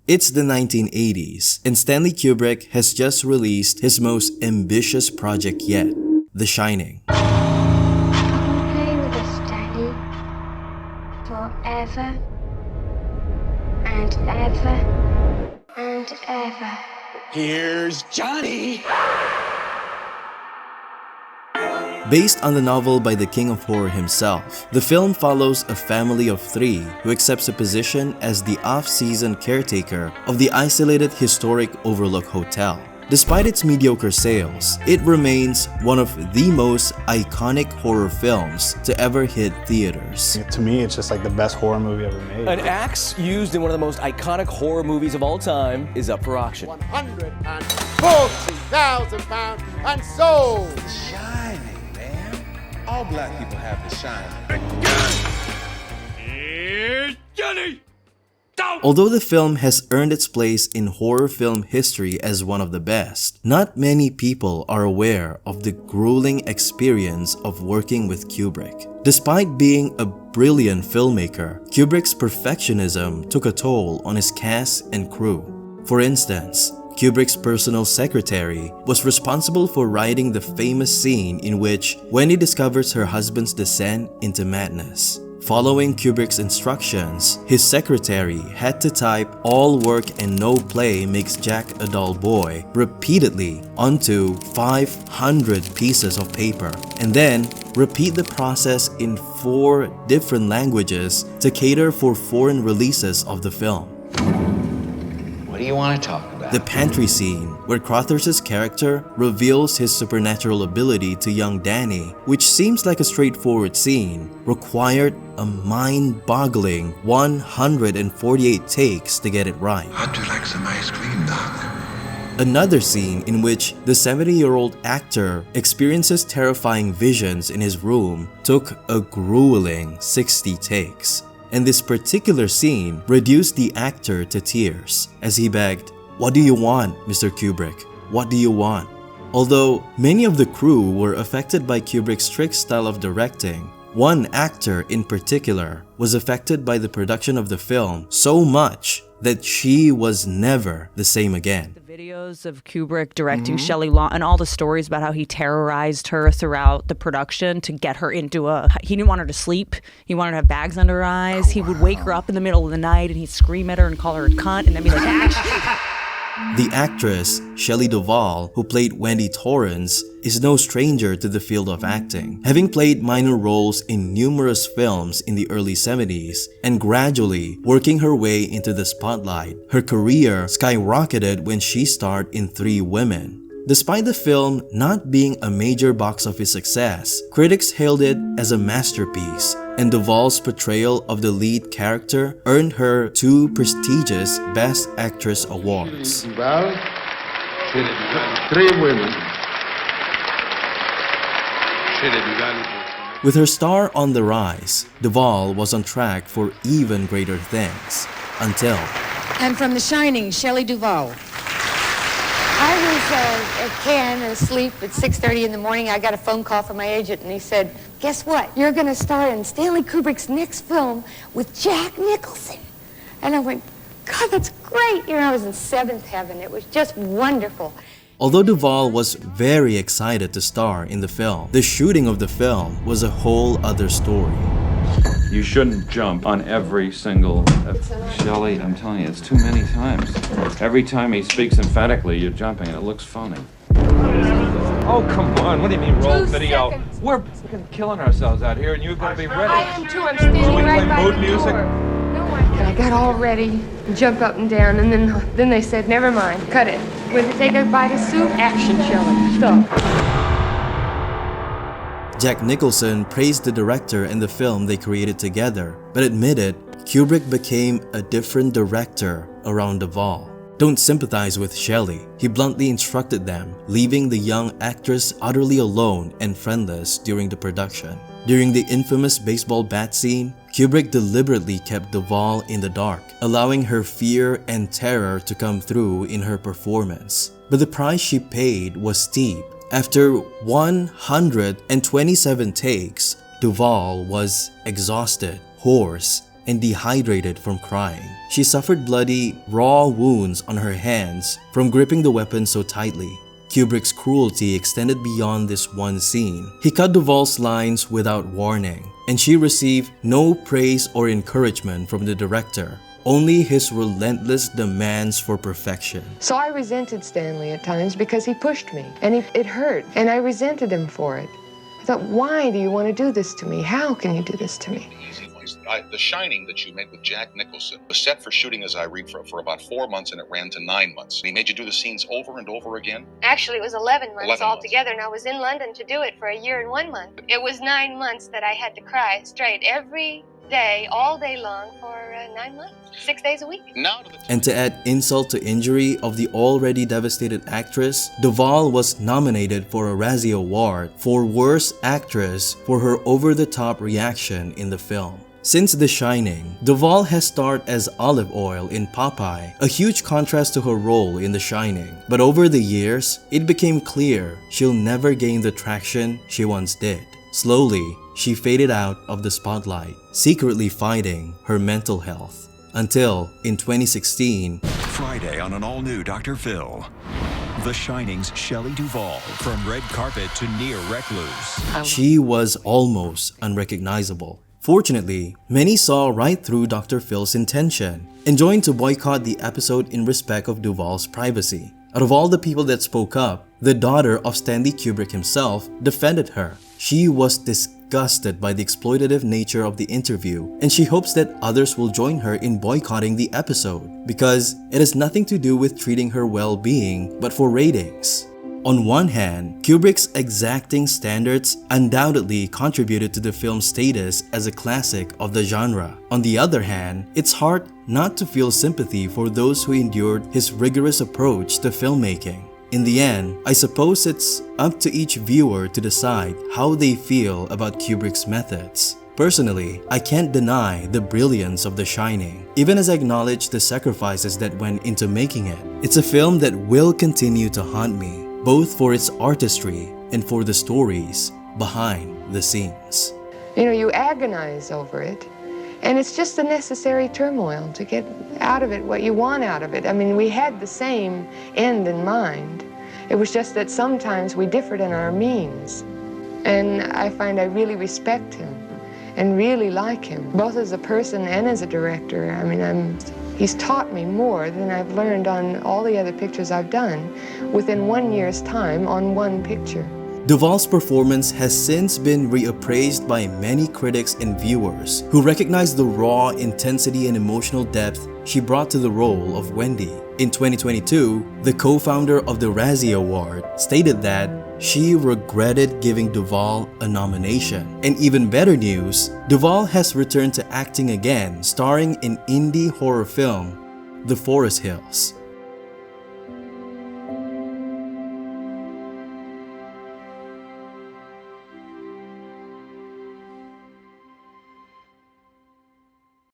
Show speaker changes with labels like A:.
A: It's the 1980s, and Stanley Kubrick has just released his most ambitious project yet, The Shining.
B: Play with us, Daddy. Forever and ever and ever.
C: Here's Johnny!
A: Based on the novel by the King of Horror himself, the film follows a family of three who accepts a position as the off-season caretaker of the isolated historic Overlook Hotel. Despite its mediocre sales, it remains one of the most iconic horror films to ever hit theaters.
D: To me, it's just like the best horror movie ever made.
E: An axe used in one of the most iconic horror movies of all time is up for auction.
C: £140,000 and sold!
F: Shining, man. All black people have the shine.
C: Here's Johnny!
A: Although the film has earned its place in horror film history as one of the best, not many people are aware of the grueling experience of working with Kubrick. Despite being a brilliant filmmaker, Kubrick's perfectionism took a toll on his cast and crew. For instance, Kubrick's personal secretary was responsible for writing the famous scene in which Wendy discovers her husband's descent into madness. Following Kubrick's instructions, his secretary had to type "all work and no play makes Jack a dull boy" repeatedly onto 500 pieces of paper, and then repeat the process in 4 different languages to cater for foreign releases of the film.
F: What do you want to talk about?
A: The pantry scene, where Crothers' character reveals his supernatural ability to young Danny, which seems like a straightforward scene, required a mind-boggling 148 takes to get it right.
G: How'd you like some ice cream, Doc?
A: Another scene in which the 70-year-old actor experiences terrifying visions in his room took a grueling 60 takes. And this particular scene reduced the actor to tears as he begged, "What do you want, Mr. Kubrick? What do you want?" Although many of the crew were affected by Kubrick's strict style of directing, one actor in particular was affected by the production of the film so much that she was never the same again.
H: Videos of Kubrick directing Shelley Duvall and all the stories about how he terrorized her throughout the production to get her into he didn't want her to sleep. He wanted her to have bags under her eyes. He would wake her up in the middle of the night and he'd scream at her and call her a cunt and then be like, "Action!"
A: The actress, Shelley Duvall, who played Wendy Torrance, is no stranger to the field of acting, having played minor roles in numerous films in the early 70s and gradually working her way into the spotlight. Her career skyrocketed when she starred in 3 Women. Despite the film not being a major box office success, critics hailed it as a masterpiece, and Duvall's portrayal of the lead character earned her 2 prestigious Best Actress awards.
C: Well, 3 women.
A: With her star on the rise, Duvall was on track for even greater things, until...
I: And from The Shining, Shelley Duvall.
B: I was at Cannes asleep at 6:30 in the morning. I got a phone call from my agent, and he said, "Guess what? You're going to star in Stanley Kubrick's next film with Jack Nicholson." And I went, "God, that's great." You know, I was in 7th heaven. It was just wonderful.
A: Although Duvall was very excited to star in the film, the shooting of the film was a whole other story.
J: You shouldn't jump on every single... Shelley, I'm telling you, it's too many times. Every time he speaks emphatically, you're jumping, and it looks funny. Oh, come on. What do you mean, roll video?
I: Seconds.
J: We're fucking killing ourselves out here, and you're going to be ready.
I: I am too. I'm standing
J: So we
I: right
J: play
I: by
J: mood
I: the
J: music?
I: door. No one.
K: And I got all ready, jump up and down, and then they said, "Never mind, cut it. When they take a bite of soup, action, Shelley. Stop."
A: Jack Nicholson praised the director and the film they created together, but admitted Kubrick became a different director around Duvall. Don't sympathize with Shelley, he bluntly instructed them, leaving the young actress utterly alone and friendless during the production. During the infamous baseball bat scene, Kubrick deliberately kept Duvall in the dark, allowing her fear and terror to come through in her performance. But the price she paid was steep. After 127 takes, Duvall was exhausted, hoarse, and dehydrated from crying. She suffered bloody, raw wounds on her hands from gripping the weapon so tightly. Kubrick's cruelty extended beyond this one scene. He cut Duvall's lines without warning, and she received no praise or encouragement from the director, only his relentless demands for perfection.
K: So I resented Stanley at times because he pushed me, and it hurt, and I resented him for it. I thought, why do you want to do this to me? How can you do this to me?
L: The Shining that you made with Jack Nicholson was set for shooting as I read for about 4 months, and it ran to 9 months. He made you do the scenes over and over again?
I: Actually, it was 11 months
L: 11
I: altogether, and I was in London to do it for a year and 1 month. It was 9 months that I had to cry straight every day, all day long for 9 months, 6 days a week.
A: And to add insult to injury of the already devastated actress, Duvall was nominated for a Razzie Award for Worst Actress for her over-the-top reaction in the film. Since The Shining, Duvall has starred as Olive Oil in Popeye, a huge contrast to her role in The Shining. But over the years, it became clear she'll never gain the traction she once did. Slowly, she faded out of the spotlight, secretly fighting her mental health. Until, in 2016,
M: Friday on an all-new Dr. Phil. The Shining's Shelley Duvall, from red carpet to near recluse.
A: She was almost unrecognizable. Fortunately, many saw right through Dr. Phil's intention and joined to boycott the episode in respect of Duvall's privacy. Out of all the people that spoke up, the daughter of Stanley Kubrick himself defended her. She was disgusted by the exploitative nature of the interview, and she hopes that others will join her in boycotting the episode because it has nothing to do with treating her well-being but for ratings. On one hand, Kubrick's exacting standards undoubtedly contributed to the film's status as a classic of the genre. On the other hand, it's hard not to feel sympathy for those who endured his rigorous approach to filmmaking. In the end, I suppose it's up to each viewer to decide how they feel about Kubrick's methods. Personally, I can't deny the brilliance of The Shining, even as I acknowledge the sacrifices that went into making it. It's a film that will continue to haunt me, both for its artistry and for the stories behind the scenes.
K: You know, you agonize over it, and it's just the necessary turmoil to get out of it what you want out of it. I mean, we had the same end in mind. It was just that sometimes we differed in our means. And I find I really respect him and really like him, both as a person and as a director. I mean, he's taught me more than I've learned on all the other pictures I've done within 1 year's time on one picture.
A: Duvall's performance has since been reappraised by many critics and viewers who recognize the raw intensity and emotional depth she brought to the role of Wendy. In 2022, the co-founder of the Razzie Award stated that she regretted giving Duvall a nomination. And even better news, Duvall has returned to acting again, starring in indie horror film The Forest Hills.